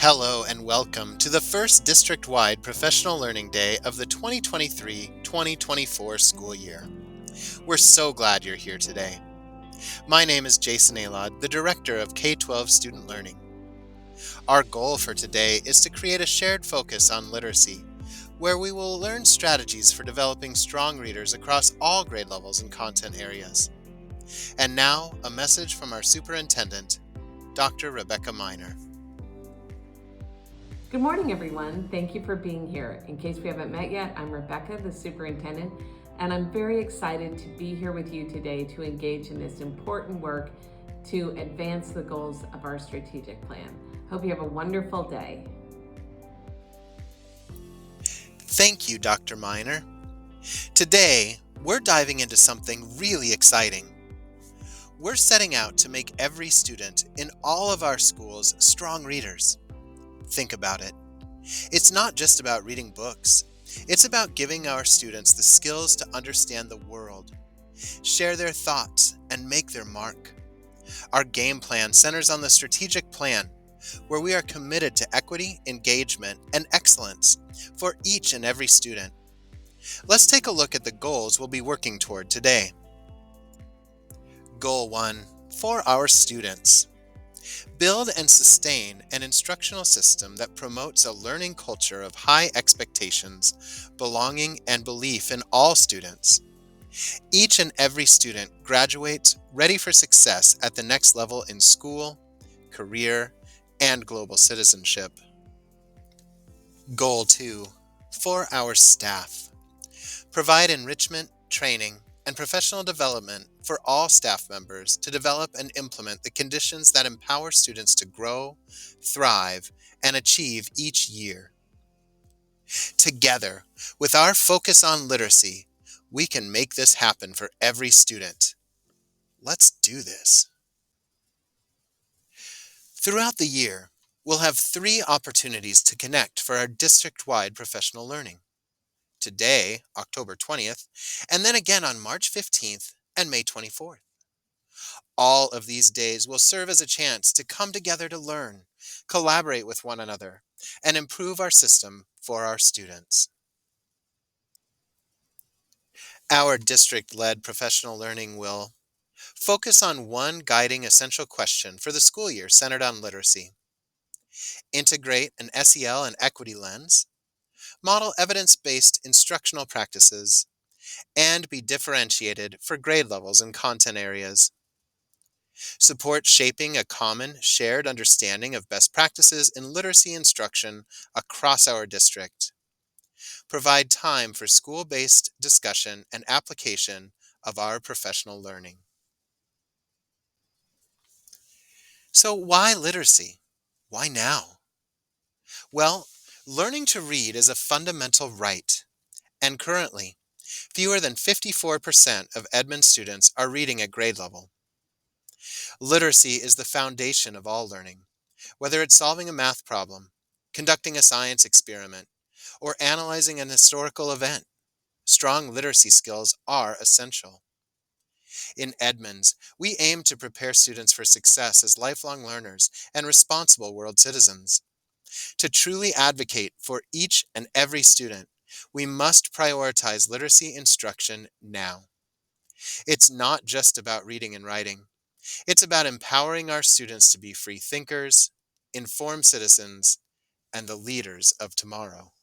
Hello and welcome to the first district-wide Professional Learning Day of the 2023-2024 school year. We're so glad you're here today. My name is Jason Alod, the Director of K-12 Student Learning. Our goal for today is to create a shared focus on literacy, where we will learn strategies for developing strong readers across all grade levels and content areas. And now, a message from our superintendent, Dr. Rebecca Miner. Good morning, everyone. Thank you for being here. In case we haven't met yet, I'm Rebecca, the superintendent, and I'm very excited to be here with you today to engage in this important work to advance the goals of our strategic plan. Hope you have a wonderful day. Thank you, Dr. Miner. Today, we're diving into something really exciting. We're setting out to make every student in all of our schools strong readers. Think about it. It's not just about reading books. It's about giving our students the skills to understand the world, share their thoughts, and make their mark. Our game plan centers on the strategic plan, where we are committed to equity, engagement, and excellence for each and every student. Let's take a look at the goals we'll be working toward today. Goal 1, for our students. Build and sustain an instructional system that promotes a learning culture of high expectations, belonging, and belief in all students. Each and every student graduates ready for success at the next level in school, career, and global citizenship. Goal 2, for our staff. Provide enrichment, training, and professional development for all staff members to develop and implement the conditions that empower students to grow, thrive, and achieve each year. Together, with our focus on literacy, we can make this happen for every student. Let's do this. Throughout the year, we'll have 3 opportunities to connect for our district-wide professional learning. Today, October 20th, and then again on March 15th and May 24th. All of these days will serve as a chance to come together to learn, collaborate with one another, and improve our system for our students. Our district-led professional learning will focus on one guiding essential question for the school year centered on literacy, integrate an SEL and equity lens, model evidence-based instructional practices, and be differentiated for grade levels and content areas. Support shaping a common, shared understanding of best practices in literacy instruction across our district. Provide time for school-based discussion and application of our professional learning. So why literacy? Why now? Well, learning to read is a fundamental right, and currently, fewer than 54% of Edmond students are reading at grade level. Literacy is the foundation of all learning, whether it's solving a math problem, conducting a science experiment, or analyzing an historical event. Strong literacy skills are essential. In Edmonds, we aim to prepare students for success as lifelong learners and responsible world citizens. To truly advocate for each and every student, we must prioritize literacy instruction now. It's not just about reading and writing. It's about empowering our students to be free thinkers, informed citizens, and the leaders of tomorrow.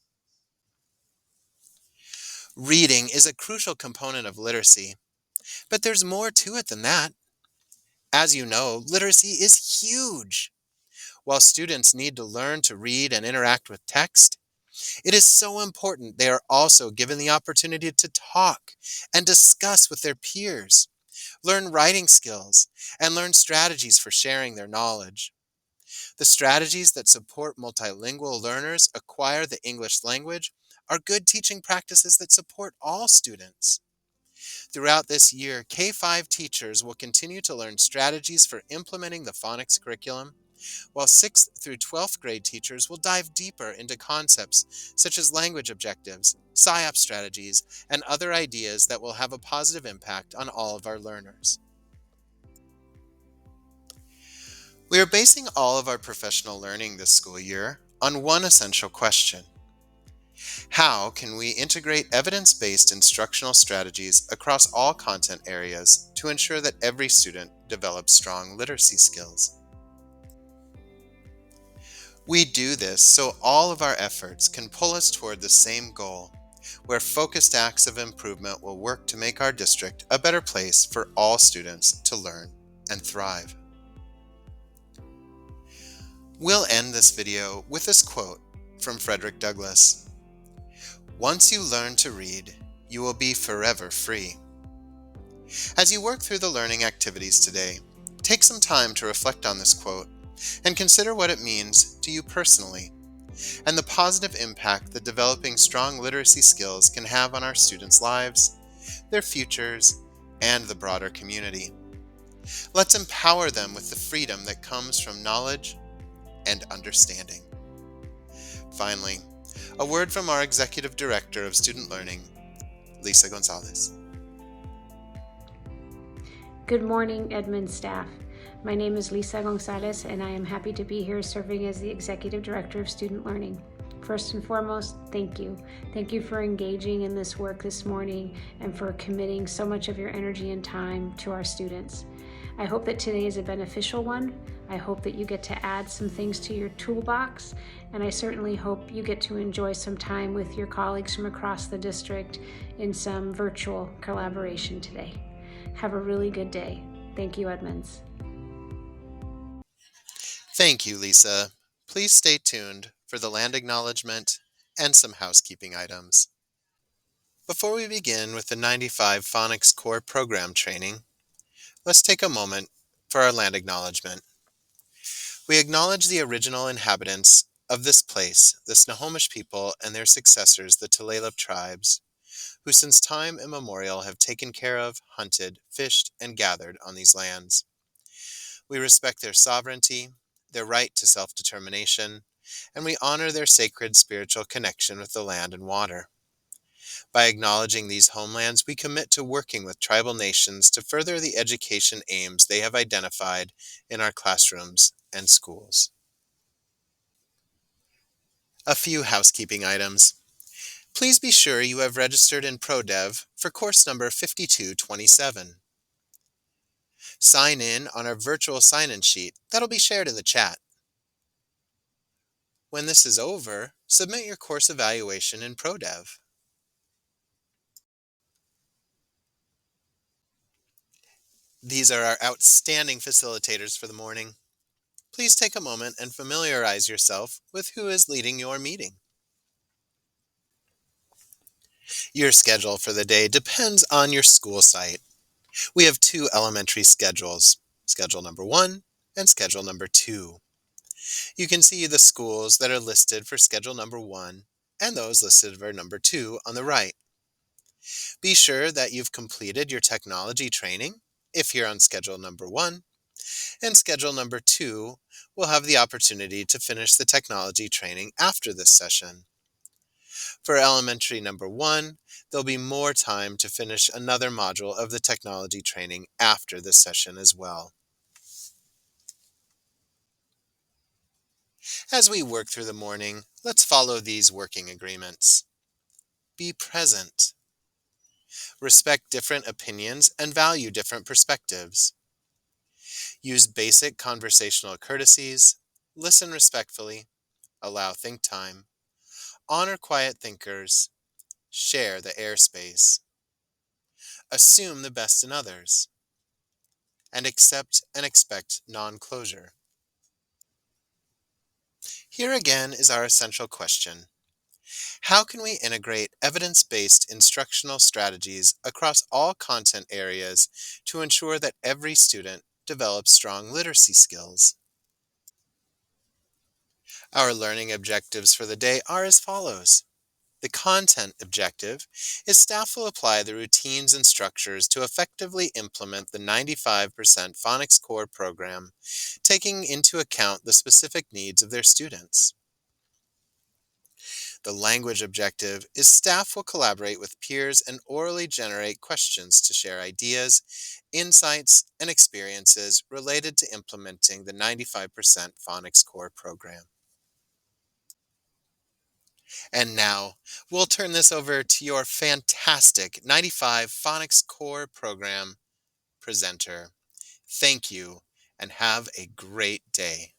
Reading is a crucial component of literacy, but there's more to it than that. As you know, literacy is huge. While students need to learn to read and interact with text, it is so important they are also given the opportunity to talk and discuss with their peers, learn writing skills, and learn strategies for sharing their knowledge. The strategies that support multilingual learners acquire the English language are good teaching practices that support all students. Throughout this year, K-5 teachers will continue to learn strategies for implementing the phonics curriculum, while 6th through 12th grade teachers will dive deeper into concepts such as language objectives, SIOP strategies, and other ideas that will have a positive impact on all of our learners. We are basing all of our professional learning this school year on one essential question. How can we integrate evidence-based instructional strategies across all content areas to ensure that every student develops strong literacy skills? We do this so all of our efforts can pull us toward the same goal, where focused acts of improvement will work to make our district a better place for all students to learn and thrive. We'll end this video with this quote from Frederick Douglass. "Once you learn to read, you will be forever free." As you work through the learning activities today, take some time to reflect on this quote and consider what it means to you personally and the positive impact that developing strong literacy skills can have on our students' lives, their futures, and the broader community. Let's empower them with the freedom that comes from knowledge and understanding. Finally, a word from our Executive Director of Student Learning, Lisa Gonzalez. Good morning, Edmund staff. My name is Lisa Gonzalez, and I am happy to be here serving as the Executive Director of Student Learning. First and foremost, thank you. Thank you for engaging in this work this morning and for committing so much of your energy and time to our students. I hope that today is a beneficial one. I hope that you get to add some things to your toolbox, and I certainly hope you get to enjoy some time with your colleagues from across the district in some virtual collaboration today. Have a really good day. Thank you, Edmonds. Thank you, Lisa. Please stay tuned for the land acknowledgement and some housekeeping items. Before we begin with the 95 Phonics Core Program training, let's take a moment for our land acknowledgement. We acknowledge the original inhabitants of this place, the Snohomish people and their successors, the Tulalip tribes, who since time immemorial have taken care of, hunted, fished, and gathered on these lands. We respect their sovereignty, their right to self-determination, and we honor their sacred spiritual connection with the land and water. By acknowledging these homelands, we commit to working with tribal nations to further the education aims they have identified in our classrooms and schools. A few housekeeping items. Please be sure you have registered in ProDev for course number 5227. Sign in on our virtual sign-in sheet that'll be shared in the chat. When this is over, submit your course evaluation in ProDev. These are our outstanding facilitators for the morning. Please take a moment and familiarize yourself with who is leading your meeting. Your schedule for the day depends on your school site. We have two elementary schedules, schedule number 1 and schedule number 2. You can see the schools that are listed for schedule number 1 and those listed for number 2 on the right. Be sure that you've completed your technology training if you're on schedule number 1, and schedule number 2 will have the opportunity to finish the technology training after this session. For elementary number 1, there'll be more time to finish another module of the technology training after this session as well. As we work through the morning, let's follow these working agreements. Be present. Respect different opinions and value different perspectives. Use basic conversational courtesies, listen respectfully, allow think time, honor quiet thinkers, share the airspace, assume the best in others, and accept and expect non-closure. Here again is our essential question. How can we integrate evidence-based instructional strategies across all content areas to ensure that every student develops strong literacy skills? Our learning objectives for the day are as follows. The content objective is staff will apply the routines and structures to effectively implement the 95% Phonics Core program, taking into account the specific needs of their students. The language objective is staff will collaborate with peers and orally generate questions to share ideas, insights, and experiences related to implementing the 95% Phonics Core program. And now, we'll turn this over to your fantastic 95 Phonics Core program presenter. Thank you, and have a great day.